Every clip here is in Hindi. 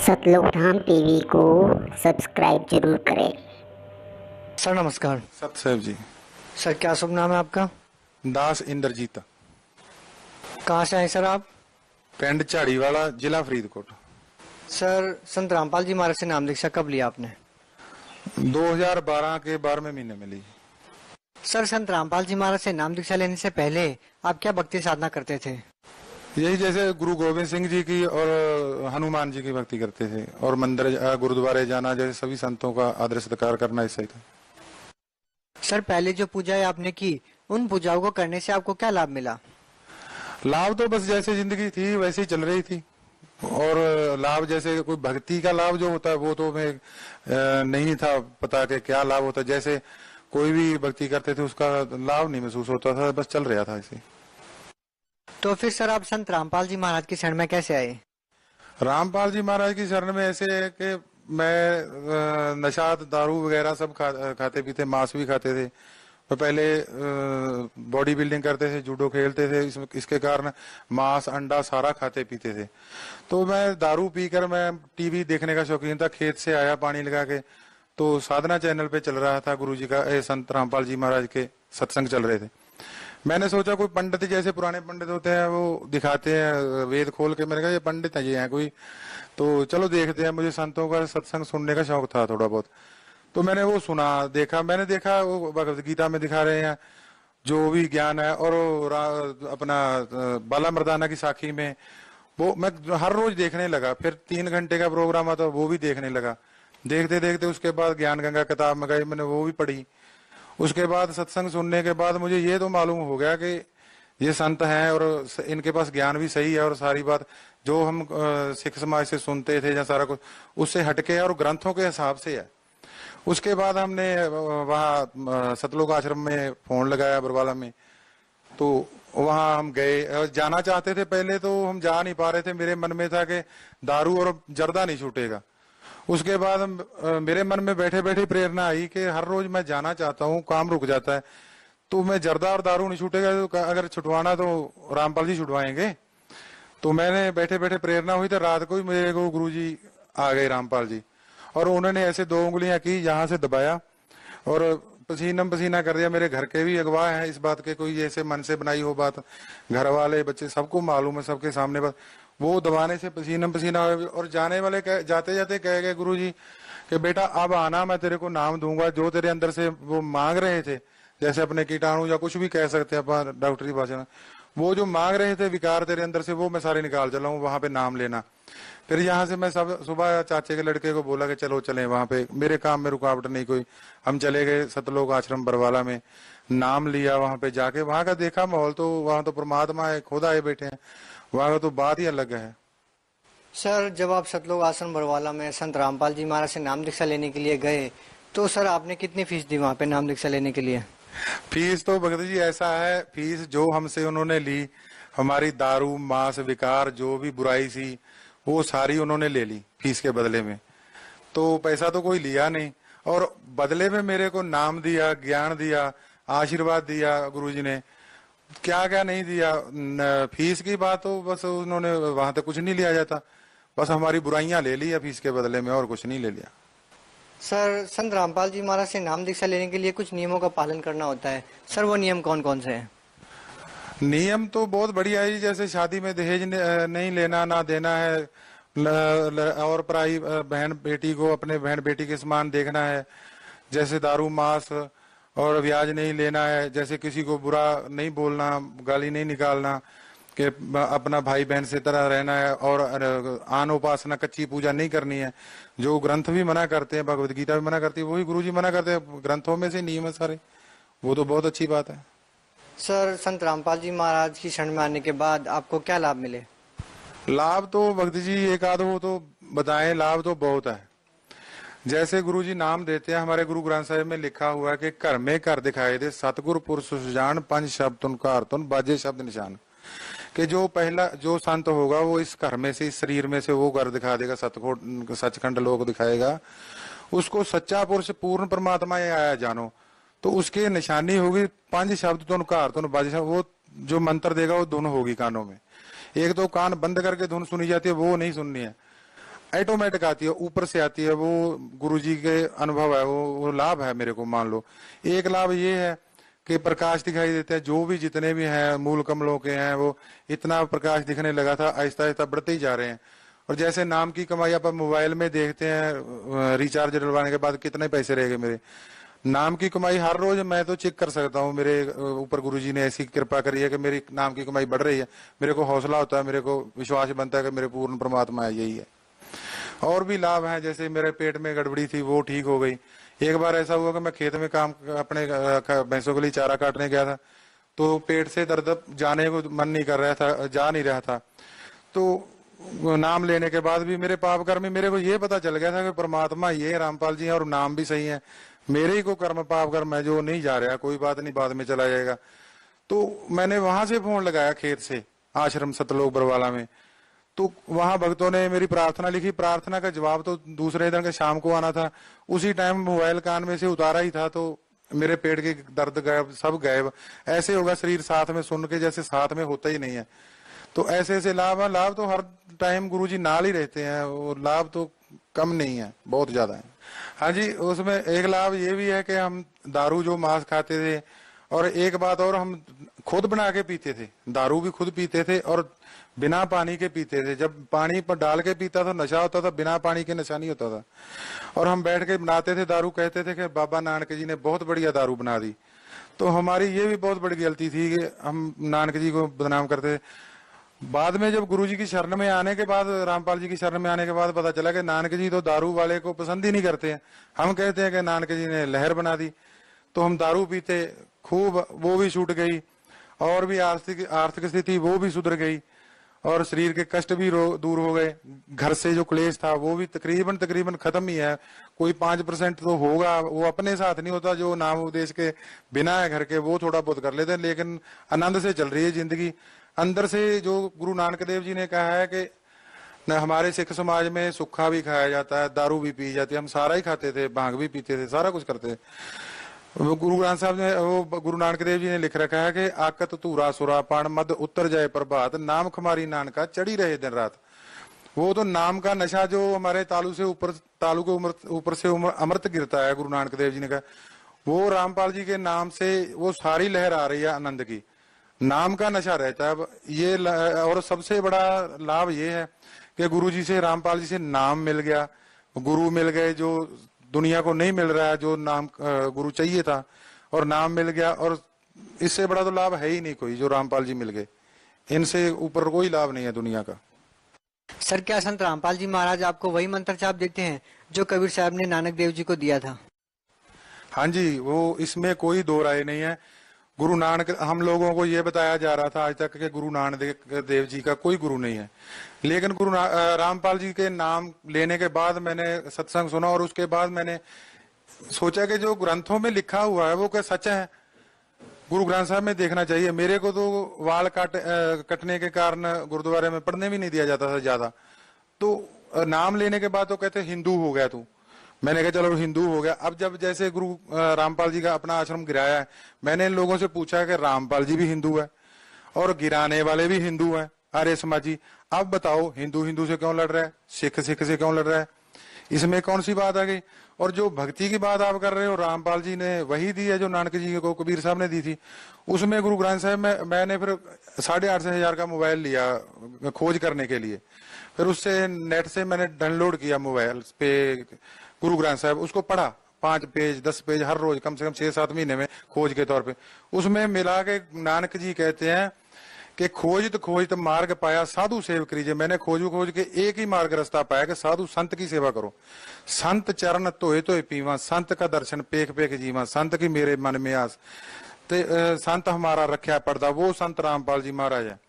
सतलोक धाम टीवी को सब्सक्राइब जरूर करें। सर नमस्कार। सतसेव जी। सर क्या शुभ नाम है आपका? दास इंद्रजीत। कहाँ से आए सर आप? पिंड झाड़ीवाला, जिला फरीदकोट। सर संत रामपाल जी महाराज से नाम दीक्षा कब लिया आपने? 2012 के 12वें महीने में ली। सर संत रामपाल जी महाराज से नाम दीक्षा लेने से पहले आप क्या भक्ति साधना करते थे? यही जैसे गुरु गोविंद सिंह जी की और हनुमान जी की भक्ति करते थे और मंदिर गुरुद्वारे जाना, जैसे सभी संतों का आदर सत्कार करना, ऐसा ही था। सर पहले जो पूजाएं आपने की उन पूजाओं को करने से आपको क्या लाभ मिला? लाभ तो बस जैसे जिंदगी थी वैसे ही चल रही थी, और लाभ जैसे कोई भक्ति का लाभ जो होता है वो तो मैं नहीं था पता कि क्या लाभ होता है। जैसे कोई भी भक्ति करते थे उसका लाभ नहीं महसूस होता था, बस चल रहा था ऐसे। तो फिर सर आप संत रामपाल जी महाराज की शरण में कैसे आए? रामपाल जी महाराज की शरण में ऐसे है कि मैं नशा दारू वगैरह सब खाते पीते, मांस भी खाते थे। तो पहले बॉडी बिल्डिंग करते थे, जूडो खेलते थे, इसके कारण मांस अंडा सारा खाते पीते थे। तो मैं दारू पीकर मैं टीवी देखने का शौकीन था। खेत से आया पानी लगा के, तो साधना चैनल पे चल रहा था गुरुजी का संत रामपाल जी महाराज के सत्संग चल रहे थे। मैंने सोचा कोई पंडित, जैसे पुराने पंडित होते हैं वो दिखाते हैं वेद खोल के, मैंने कहा ये पंडित है, ये है कोई, तो चलो देखते हैं। मुझे संतों का सत्संग सुनने का शौक था थोड़ा बहुत, तो मैंने वो सुना, देखा। मैंने देखा वो भगवत गीता में दिखा रहे हैं जो भी ज्ञान है, और अपना बाला मर्दाना की साखी में वो मैं हर रोज देखने लगा। फिर 3 घंटे का प्रोग्राम आता वो भी देखने लगा। देखते देखते उसके बाद ज्ञान गंगा किताब में गई, मैंने वो भी पढ़ी। उसके बाद सत्संग सुनने के बाद मुझे ये तो मालूम हो गया कि ये संत हैं और इनके पास ज्ञान भी सही है, और सारी बात जो हम सिख समाज से सुनते थे या सारा कुछ उससे हटके और ग्रंथों के हिसाब से है। उसके बाद हमने वहाँ सतलोक आश्रम में फोन लगाया बरवाला में, तो वहां हम गए। जाना चाहते थे पहले, तो हम जा नहीं पा रहे थे। मेरे मन में था कि दारू और जर्दा नहीं छूटेगा। उसके बाद मेरे मन में बैठे बैठे प्रेरणा आई कि हर रोज मैं जाना चाहता हूँ, काम रुक जाता है, तो मैं जर्दा और दारू नहीं छूटेगा, तो अगर छुटवाना तो रामपाल जी छुटवाएंगे। तो मैंने बैठे बैठे प्रेरणा हुई, तो रात को ही मेरे को गुरुजी आ गए रामपाल जी, और उन्होंने ऐसे 2 उंगलियां की, यहाँ से दबाया और पसीना पसीना कर दिया। मेरे घर के भी अगवा है इस बात के, कोई ऐसे मन से बनाई हो बात, घर वाले बच्चे सबको मालूम है, सबके सामने बात। वो दबाने से पसीना पसीना, और जाने वाले जाते जाते कह गए गुरुजी कि बेटा अब आना, मैं तेरे को नाम दूंगा। जो तेरे अंदर से वो मांग रहे थे, जैसे अपने कीटाणु या कुछ भी कह सकते हैं अपन डॉक्टरी भाषा में, वो जो मांग रहे थे विकार तेरे अंदर से, वो मैं सारे निकाल चला हूँ, वहां पे नाम लेना। फिर यहाँ से मैं सब सुबह चाचे के लड़के को बोला कि चलो चलें वहां पे, मेरे काम में रुकावट नहीं कोई। हम चले गए सतलोक आश्रम बरवाला में, नाम लिया। वहां पे जाके वहां का देखा माहौल, तो वहां तो परमात्मा है, खुद आए बैठे हैं, वहां का तो बात ही अलग है। सर जब आप सतलोक आश्रम बरवाला में संत रामपाल जी महाराज से नाम दीक्षा लेने के लिए गए, तो सर आपने कितनी फीस दी वहाँ पे नाम दीक्षा लेने के लिए? फीस तो भगत जी ऐसा है, फीस जो हमसे उन्होंने ली, हमारी दारू मांस विकार जो भी बुराई थी वो सारी उन्होंने ले ली फीस के बदले में। तो पैसा तो कोई लिया नहीं, और बदले में मेरे को नाम दिया, ज्ञान दिया, आशीर्वाद दिया गुरुजी ने। क्या क्या नहीं दिया। फीस की बात तो बस उन्होंने वहां तक कुछ नहीं लिया जाता, बस हमारी बुराइयां ले ली फीस के बदले में, और कुछ नहीं ले लिया। सर संत रामपाल जी महाराज से नाम दीक्षा लेने के लिए कुछ नियमों का पालन करना होता है, सर वो नियम कौन कौन से हैं? नियम तो बहुत बढ़िया है, जैसे शादी में दहेज नहीं लेना, ना देना है, और पराई बहन बेटी को अपने बहन बेटी के समान देखना है। जैसे दारू मांस और ब्याज नहीं लेना है, जैसे किसी को बुरा नहीं बोलना, गाली नहीं निकालना, कि अपना भाई बहन से तरह रहना है, और आन उपासना कच्ची पूजा नहीं करनी है। जो ग्रंथ भी मना करते हैं, भगवत गीता भी मना करती है, वही गुरुजी मना करते हैं, ग्रंथों में से नियम है सारे। वो तो बहुत अच्छी बात है। सर संत रामपाल जी महाराज की शरण में आने के बाद आपको क्या लाभ मिले? लाभ तो भक्त जी एक आध हो तो बताएं, लाभ तो बहुत है। जैसे गुरुजी नाम देते हैं, हमारे गुरु ग्रंथ साहिब में लिखा हुआ है कि घर में घर दिखाए दे सतगुर पुरुष सुजान, 5 शब्द तुनका तुन बाजे शब्द निशान। कि जो पहला जो संत होगा वो इस घर में से, इस शरीर में से वो घर दिखा देगा, सचखंड लोक दिखाएगा। उसको सच्चा पुरुष पूर्ण परमात्मा ये आया जानो, तो उसकी निशानी होगी 5 शब्द तुन कार तुन बाजे। वो जो मंत्र देगा वो धुन होगी कानों में। एक तो कान बंद करके धुन सुनी जाती है, वो नहीं सुननी है। ऑटोमेटिक आती है, ऊपर से आती है, वो गुरुजी के अनुभव है, वो लाभ है मेरे को। मान लो एक लाभ ये है कि प्रकाश दिखाई देता है, जो भी जितने भी हैं मूल कमलों के हैं वो इतना प्रकाश दिखने लगा था, आहिस्ता आहिस्ता बढ़ते ही जा रहे हैं। और जैसे नाम की कमाई आप मोबाइल में देखते हैं, रिचार्ज डलवाने के बाद कितने पैसे रह गए मेरे, नाम की कमाई हर रोज मैं तो चेक कर सकता हूँ। मेरे ऊपर गुरुजी ने ऐसी कृपा करी है कि मेरी नाम की कमाई बढ़ रही है। मेरे को हौसला होता है, मेरे को विश्वास बनता है कि मेरे पूर्ण परमात्मा यही है। और भी लाभ हैं, जैसे मेरे पेट में गड़बड़ी थी वो ठीक हो गई। एक बार ऐसा हुआ कि मैं खेत में काम अपने भैंसों के लिए चारा काटने गया था, तो पेट से दर्द जाने को मन नहीं कर रहा था, जा नहीं रहा था। तो नाम लेने के बाद भी मेरे पाप कर्म में मेरे को ये पता चल गया था कि परमात्मा ये रामपाल जी हैं और नाम भी सही है, मेरे ही को कर्म पाप कर्म है जो नहीं जा रहा, कोई बात नहीं बाद में चला जाएगा। तो मैंने वहां से फोन लगाया खेत से, आश्रम सतलोक बरवाला में। तो वहां भक्तों ने मेरी प्रार्थना लिखी, प्रार्थना का जवाब तो दूसरे दिन के शाम को आना था। उसी टाइम मोबाइल कान में से उतारा ही था तो मेरे पेट के दर्द गायब, सब गायब। ऐसे होगा शरीर साथ में सुन के जैसे साथ में होता ही नहीं है। तो ऐसे ऐसे लाभ है। लाभ तो हर टाइम गुरुजी नाल ही रहते हैं, और लाभ तो कम नहीं है, बहुत ज्यादा है। हाँ जी, उसमें एक लाभ ये भी है कि हम दारू जो मांस खाते थे, और एक बात और, हम खुद बना के पीते थे, दारू भी खुद पीते थे और बिना पानी के पीते थे। जब पानी पर डाल के पीता था नशा होता था, बिना पानी के नशा नहीं होता था। और हम बैठ के बनाते थे दारू, कहते थे कि बाबा नानक जी ने बहुत बढ़िया दारू बना दी। तो हमारी ये भी बहुत बड़ी गलती थी कि हम नानक जी को बदनाम करते थे। बाद में जब गुरुजी की शरण में आने के बाद, रामपाल जी की शरण में आने के बाद पता चला कि नानक जी तो दारू वाले को पसंद ही नहीं करते हैं। हम कहते हैं कि नानक जी ने लहर बना दी। तो हम दारू पीते खूब, वो भी छूट गई, और भी आर्थिक स्थिति वो भी सुधर गई, और शरीर के कष्ट भी दूर हो गए। घर से जो क्लेश था वो भी तकरीबन खत्म ही है। कोई 5% तो होगा, वो अपने साथ नहीं होता, जो नाम उपदेश के बिना है घर के वो थोड़ा बहुत कर लेते हैं, लेकिन आनंद से चल रही है जिंदगी। अंदर से जो गुरु नानक देव जी ने कहा है कि न हमारे सिख समाज में सुक्खा भी खाया जाता है, दारू भी पी जाती है, हम सारा ही खाते थे, भांग भी पीते थे, सारा कुछ करते थे। वो गुरु ग्रंथ साहब ने, वो गुरु नानक देव जी ने लिख रखा है कि आकत धूरा सुरा पान मद उत्तर जाए प्रभात, नाम खमारी नानका चढ़ी रहे दिन रात। वो तो नाम का नशा जो हमारे तालू के ऊपर से अमृत गिरता है, गुरु नानक देव जी ने कहा, वो रामपाल जी के नाम से वो सारी लहर आ रही है आनंद की। नाम का नशा रहता है ये। और सबसे बड़ा लाभ ये है कि गुरु जी से, रामपाल जी से नाम मिल गया, गुरु मिल गए जो दुनिया को नहीं मिल रहा है, जो नाम गुरु चाहिए था, और नाम मिल गया। और इससे बड़ा तो लाभ है ही नहीं कोई, जो रामपाल जी मिल गए, इनसे ऊपर कोई लाभ नहीं है दुनिया का। सर, क्या संत रामपाल जी महाराज आपको वही मंत्र जाप देते हैं जो कबीर साहब ने नानक देव जी को दिया था? हाँ जी, वो इसमें कोई दो राय नहीं है। गुरु नानक, हम लोगों को ये बताया जा रहा था आज तक कि गुरु नानक देव जी का कोई गुरु नहीं है, लेकिन गुरु रामपाल जी के नाम लेने के बाद मैंने सत्संग सुना, और उसके बाद मैंने सोचा कि जो ग्रंथों में लिखा हुआ है वो क्या सच है, गुरु ग्रंथ साहब में देखना चाहिए। मेरे को तो वाल कटने के कारण गुरुद्वारे में पढ़ने भी नहीं दिया जाता था ज्यादा। तो नाम लेने के बाद तो कहते हिंदू हो गया तू। मैंने कहा चलो हिंदू हो गया। अब जब जैसे गुरु रामपाल जी का अपना आश्रम गिराया है, मैंने इन लोगों से पूछा कि रामपाल जी भी हिंदू है और गिराने वाले भी हिंदू हैं, आर्य समाजी। अब बताओ हिंदू हिंदू से क्यों लड़ रहा है, सिख सिख से क्यों लड़ रहा है, इसमें कौन सी बात आ गई? और जो भक्ति की बात आप कर रहे हो, रामपाल जी ने वही दी है जो नानक जी को कबीर साहब ने दी थी। उसमें गुरु ग्रंथ साहब में मैंने फिर 8,500 का मोबाइल लिया खोज करने के लिए, फिर उससे नेट से मैंने डाउनलोड किया मोबाइल पे गुरु ग्रंथ साहब, उसको पढ़ा 5 पेज 10 पेज हर रोज, कम से कम 6-7 महीने में खोज के तौर पे। उसमें मिला के नानक जी कहते हैं कि खोजित मार्ग पाया साधु सेव करीजिए। मैंने खोज के एक ही मार्ग रास्ता पाया कि साधु संत की सेवा करो। संत चरण धोए धोए पीवा, संत का दर्शन पेख पेख जीवा, संत की मेरे मन में आस। संत हमारा रखा पर्दा, वो संत रामपाल जी महाराज है।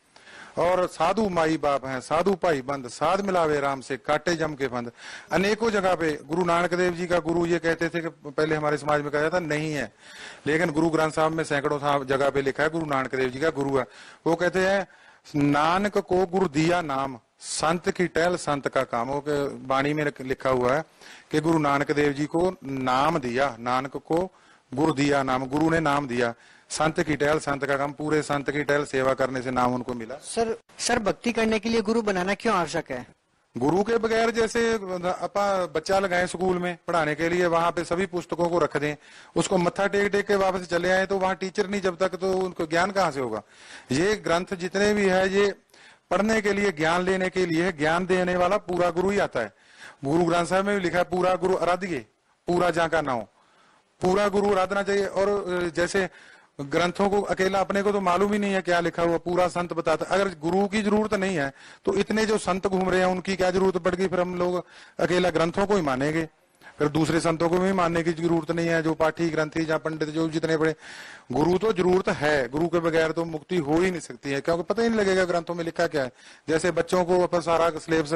और साधु माई बाप हैं, साधु भाई बंद, साध मिलावे राम से काटे जम के फंद। अनेकों जगह पे गुरु नानक देव जी का गुरु ये कहते थे कि पहले हमारे समाज में कहा जाता नहीं है, लेकिन गुरु ग्रंथ साहब में सैकड़ों जगह पे लिखा है गुरु नानक देव जी का गुरु है। वो कहते हैं नानक को गुरु दिया नाम, संत की टहल संत का काम। वो वाणी में लिखा हुआ है कि गुरु नानक देव जी को नाम दिया, नानक को गुरु दिया नाम, गुरु ने नाम दिया, संत की टहल संत का काम, पूरे संत की टहल सेवा करने से नाम उनको मिला। सर भक्ति करने के लिए गुरु बनाना क्यों आवश्यक है? गुरु के बगैर जैसे अपा बच्चा लगाए स्कूल में पढ़ाने के लिए, वहां पे सभी पुस्तकों को रख दें, उसको मत्था टेक टेक के वापस चले आए, तो वहां टीचर नहीं जब तक, तो उनको ज्ञान कहाँ से होगा। ये ग्रंथ जितने भी है ये पढ़ने के लिए, ज्ञान लेने के लिए, ज्ञान देने वाला पूरा गुरु ही आता है। गुरु ग्रंथ साहब में भी लिखा है पूरा गुरु आराध्य, पूरा जाका ना हो, पूरा गुरु आराधना चाहिए। और जैसे ग्रंथों को अकेला अपने को तो मालूम ही नहीं है क्या लिखा हुआ, पूरा संत बताता। अगर गुरु की जरूरत नहीं है तो इतने जो संत घूम रहे हैं उनकी क्या जरूरत पड़ गई, फिर हम लोग अकेला ग्रंथों को ही मानेंगे, फिर दूसरे संतों को भी मानने की जरूरत नहीं है, जो पाठी ग्रंथी या पंडित जो जितने बड़े। गुरु तो जरूरत है, गुरु के बगैर तो मुक्ति हो ही नहीं सकती है, क्योंकि पता ही नहीं लगेगा ग्रंथों में लिखा क्या है। जैसे बच्चों को अपन सारा सिलेबस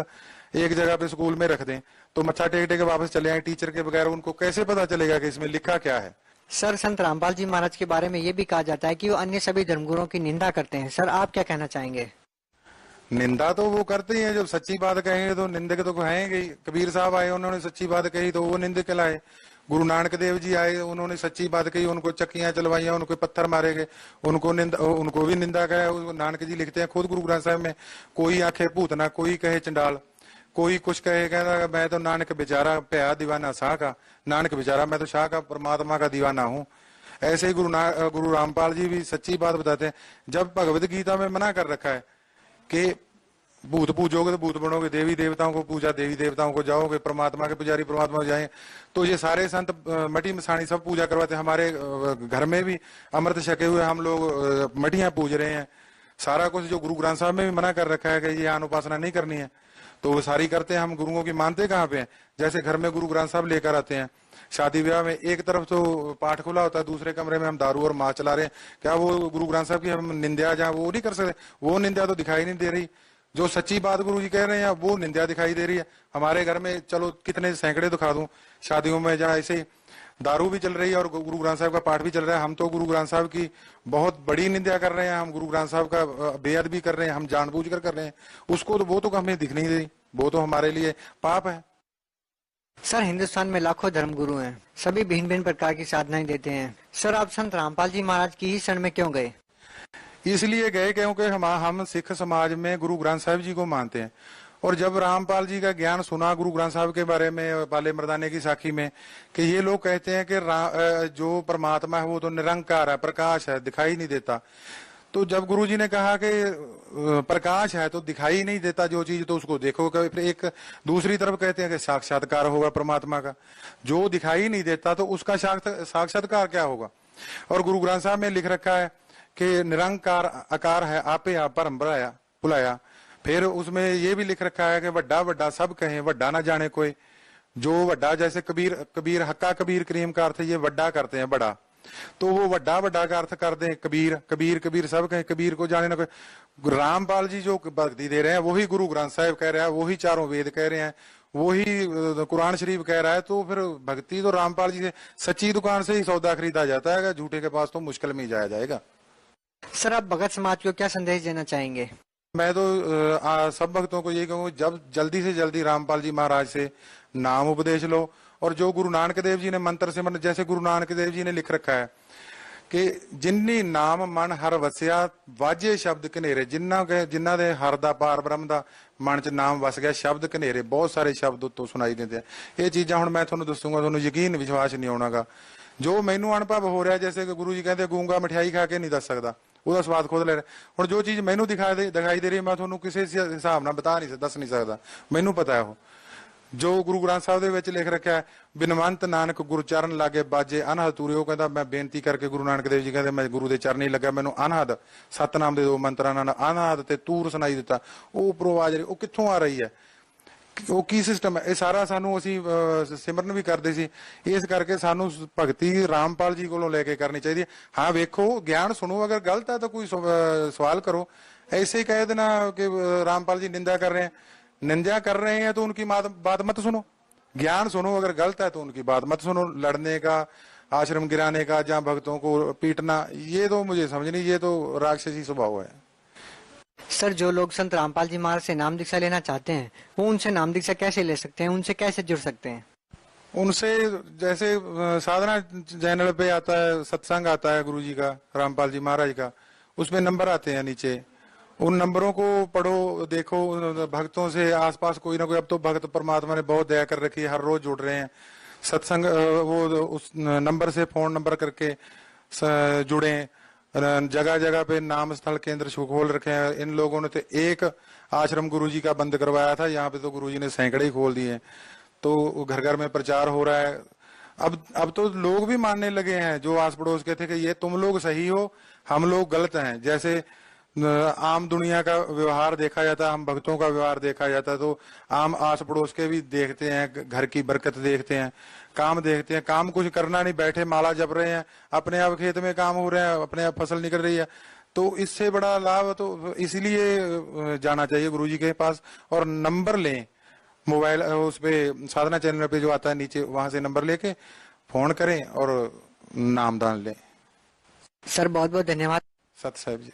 एक जगह पे स्कूल में रख दें तो मत्था टेक टेक वापस चले आए, टीचर के बगैर उनको कैसे पता चलेगा कि इसमें लिखा क्या है। सर, संत रामपाल जी महाराज के बारे में ये भी कहा जाता है कि वो अन्य सभी धर्मगुरुओं की निंदा करते हैं। सर, आप क्या कहना चाहेंगे? निंदा तो वो करते ही हैं, जब सच्ची बात कहेंगे तो निंदक तो कहेंगे। कबीर साहब आए, उन्होंने सच्ची बात कही तो वो निंदक कहलाए। गुरु नानक देव जी आए, उन्होंने सच्ची बात कही, उनको चक्कियां चलवाइया, उनको पत्थर मारे गए, उनको भी निंदा कहे। नानक जी लिखते हैं खुद गुरु ग्रंथ साहब में, कोई आखे भूतना, कोई कहे चंडाल, कोई कुछ कहे, कहना मैं तो नानक बेचारा प्या दीवाना शाह का, नानक बेचारा मैं तो शाह का परमात्मा का दीवाना हूँ। ऐसे ही गुरु रामपाल जी भी सच्ची बात बताते हैं। जब भगवत गीता में मना कर रखा है कि भूत पूजोगे तो भूत बनोगे, देवी देवताओं को पूजा, देवी देवताओं को जाओगे, परमात्मा के पुजारी परमात्मा जाए, तो ये सारे संत मटी मसाणी सब पूजा करवाते हैं। हमारे घर में भी अमृत छके हुए हम लोग मटियां पूज रहे हैं। सारा कुछ जो गुरु ग्रंथ साहब में भी मना कर रखा है कि ये अनुपासना नहीं करनी है, तो वो सारी करते हैं। हम गुरुओं की मानते कहाँ पे हैं? जैसे घर में गुरु ग्रंथ साहब लेकर आते हैं, शादी ब्याह में एक तरफ तो पाठ खुला होता है, दूसरे कमरे में हम दारू और माँ चला रहे हैं, क्या वो गुरु ग्रंथ साहब की हम निंदा जहाँ वो नहीं कर सकते? वो निंदा तो दिखाई नहीं दे रही। जो सच्ची बात गुरु जी कह रहे हैं वो निंदा दिखाई दे रही है। हमारे घर में चलो कितने सैकड़े दिखा दूं शादियों में जहाँ ऐसे दारू भी चल रही है और गुरु ग्रंथ साहब का पाठ भी चल रहा है, हम तो गुरु ग्रंथ साहब की बहुत बड़ी निंदा कर रहे हैं, हम गुरु ग्रंथ साहब का बेअदबी भी कर रहे हैं, हम जानबूझकर कर रहे हैं उसको, तो वो तो हमें दिख नहीं रही, वो तो हमारे लिए पाप है। सर, हिंदुस्तान में लाखों धर्मगुरु हैं, सभी भिन्न भिन्न प्रकार की साधनाएं देते हैं। सर, आप संत रामपाल जी महाराज की ही शरण में क्यों गए? इसलिए गए क्योंकि हम सिख समाज में गुरु ग्रंथ साहब जी को मानते हैं। और जब रामपाल जी का ज्ञान सुना गुरु ग्रंथ साहब के बारे में, पाले मर्दाने की साखी में, कि ये लोग कहते हैं कि जो परमात्मा है वो तो निरंकार है, प्रकाश है, दिखाई नहीं देता। तो जब गुरु जी ने कहा कि प्रकाश है तो दिखाई नहीं देता जो चीज, तो उसको देखो। फिर एक दूसरी तरफ कहते हैं कि साक्षात्कार होगा परमात्मा का, जो दिखाई नहीं देता तो उसका साक्षात्कार क्या होगा। और गुरु ग्रंथ साहब में लिख रखा है कि निरंकार आकार है, आपे आप परम बुलाया। फिर उसमें ये भी लिख रखा है कि वड्डा वड्डा सब कहें, वड्डा ना जाने कोई। जो वड्डा, जैसे कबीर हक्का कबीर करीम का अर्थ ये वड्डा करते हैं, बड़ा, तो वो वड्डा वड्डा का अर्थ कर दें कबीर, कबीर कबीर सब कहें, कबीर को जाने ना कोई। रामपाल जी जो भक्ति दे रहे हैं वही गुरु ग्रंथ साहब कह रहे हैं, वही चारों वेद कह रहे हैं, वही कुरान शरीफ कह रहा है। तो फिर भक्ति तो रामपाल जी से, सच्ची दुकान से ही सौदा खरीदा जाता है, झूठे के पास तो मुश्किल में ही जाया जाएगा। सर, आप भगत समाज को क्या संदेश देना चाहेंगे? मैं तो सब भक्तों को यही कहूँगा, जब जल्दी से जल्दी रामपाल जी महाराज से नाम उपदेश लो। और जो गुरु नानक देव जी ने मंत्र से, जैसे गुरु नानक देव जी ने लिख रखा है कि जिन्नी नाम मन हर वसिया वाजे शब्द कनेरे, जिन्ना दे हर दा पार ब्रह्म दा मन च नाम वस गया, शब्द कनेरे, बहुत सारे शब्द उत्तों सुनाई देते हैं। ये चीज़ां हुण मैं तुहानूं दसूंगा, तुहानूं यकीन विश्वास नहीं आउणागा। जो मैनू अनुभव हो रहा, जैसे कि गुरु जी कहते गूंगा मिठाई खा के नहीं दस सकता, ਉਹਦਾ ਸਵਾਦ ਖੁਦ ਲੈ ਰਿਹਾ। ਹੁਣ ਜੋ ਚੀਜ਼ ਮੈਨੂੰ ਦਿਖਾਈ ਦੇ ਰਹੀ, ਮੈਂ ਤੁਹਾਨੂੰ ਕਿਸੇ ਹਿਸਾਬ ਨਾਲ ਦੱਸ ਨਹੀਂ ਸਕਦਾ, ਮੈਨੂੰ ਪਤਾ ਹੈ ਉਹ। ਜੋ ਗੁਰੂ ਗ੍ਰੰਥ ਸਾਹਿਬ ਦੇ ਵਿੱਚ ਲਿਖ ਰੱਖਿਆ, ਬਿਨਵੰਤ ਨਾਨਕ ਗੁਰੂ ਚਰਨ ਲਾਗੇ ਬਾਜੇ ਅਨਹਦ ਤੂਰੇ। ਉਹ ਕਹਿੰਦਾ ਮੈਂ ਬੇਨਤੀ ਕਰਕੇ, ਗੁਰੂ ਨਾਨਕ ਦੇਵ ਜੀ ਕਹਿੰਦੇ ਮੈਂ ਗੁਰੂ ਦੇ ਚਰਨ ਹੀ ਲੱਗਾ, ਮੈਨੂੰ ਅਨਹਦ ਸਤਨਾਮ ਦੇ 2 ਮੰਤਰਾਂ ਨਾਲ ਅਨਹਦ ਤੇ ਤੂਰ ਸੁਣਾਈ ਦਿੱਤਾ। ਉਹ ਉੱਪਰੋਂ ਆਵਾਜ਼ ਰਹੀ, ਉਹ ਕਿੱਥੋਂ ਆ ਰਹੀ ਹੈ, ਉਹ ਕੀ ਸਿਸਟਮ ਹੈ, ਇਹ ਸਾਰਾ ਸਾਨੂੰ ਅਸੀਂ ਸਿਮਰਨ ਵੀ ਕਰਦੇ ਸੀ। ਇਸ ਕਰਕੇ ਸਾਨੂੰ ਭਗਤੀ ਰਾਮਪਾਲ ਜੀ ਕੋਲੋਂ ਲੈ ਕੇ ਕਰਨੀ ਚਾਹੀਦੀ ਹੈ। ਹਾਂ ਵੇਖੋ, ਗਿਆਨ ਸੁਣੋ, ਅਗਰ ਗਲਤ ਹੈ ਤਾਂ ਕੋਈ सवाल करो। ऐसे ही कह देना कि रामपाल जी निंदा कर रहे हैं तो उनकी बात मत सुनो, ज्ञान सुनो। अगर गलत है तो उनकी बात मत सुनो। लड़ने का, आश्रम गिराने का, जहाँ भक्तों को पीटना, ये तो मुझे समझ नहीं, ये तो राक्षसी स्वभाव है। सर, जो लोग संत रामपाल जी महाराज से नाम दीक्षा लेना चाहते हैं वो उनसे नाम दीक्षा कैसे ले सकते हैं, उनसे कैसे जुड़ सकते हैं? उनसे जैसे साधना चैनल पे आता है, सत्संग आता है गुरु जी का, रामपाल जी महाराज का, उसमें नंबर आते हैं नीचे, उन नंबरों को पढ़ो, देखो, भक्तों से आसपास कोई ना कोई, अब तो भक्त परमात्मा ने बहुत दया कर रखी है, हर रोज जुड़ रहे हैं सत्संग, वो उस नंबर से फोन नंबर करके जुड़े। जगह जगह पे नाम स्थल केंद्र खोल रखे हैं इन लोगों ने। तो एक आश्रम गुरुजी का बंद करवाया था, यहाँ पे तो गुरुजी ने सैकड़े ही खोल दिए हैं। तो घर घर में प्रचार हो रहा है। अब तो लोग भी मानने लगे हैं, जो आस पड़ोस के थे कि ये तुम लोग सही हो, हम लोग गलत हैं। जैसे आम दुनिया का व्यवहार देखा जाता, हम भक्तों का व्यवहार देखा जाता, तो आम आस पड़ोस के भी देखते हैं, घर की बरकत देखते हैं, काम देखते हैं। काम कुछ करना नहीं, बैठे माला जप रहे हैं, अपने आप खेत में काम हो रहे हैं, अपने आप फसल निकल रही है। तो इससे बड़ा लाभ तो इसीलिए जाना चाहिए गुरुजी के पास और नंबर लें। मोबाइल उस पे साधना चैनल पे जो आता है नीचे, वहां से नंबर लेके फोन करें और नामदान लें। सर बहुत बहुत धन्यवाद। सत साहिब जी।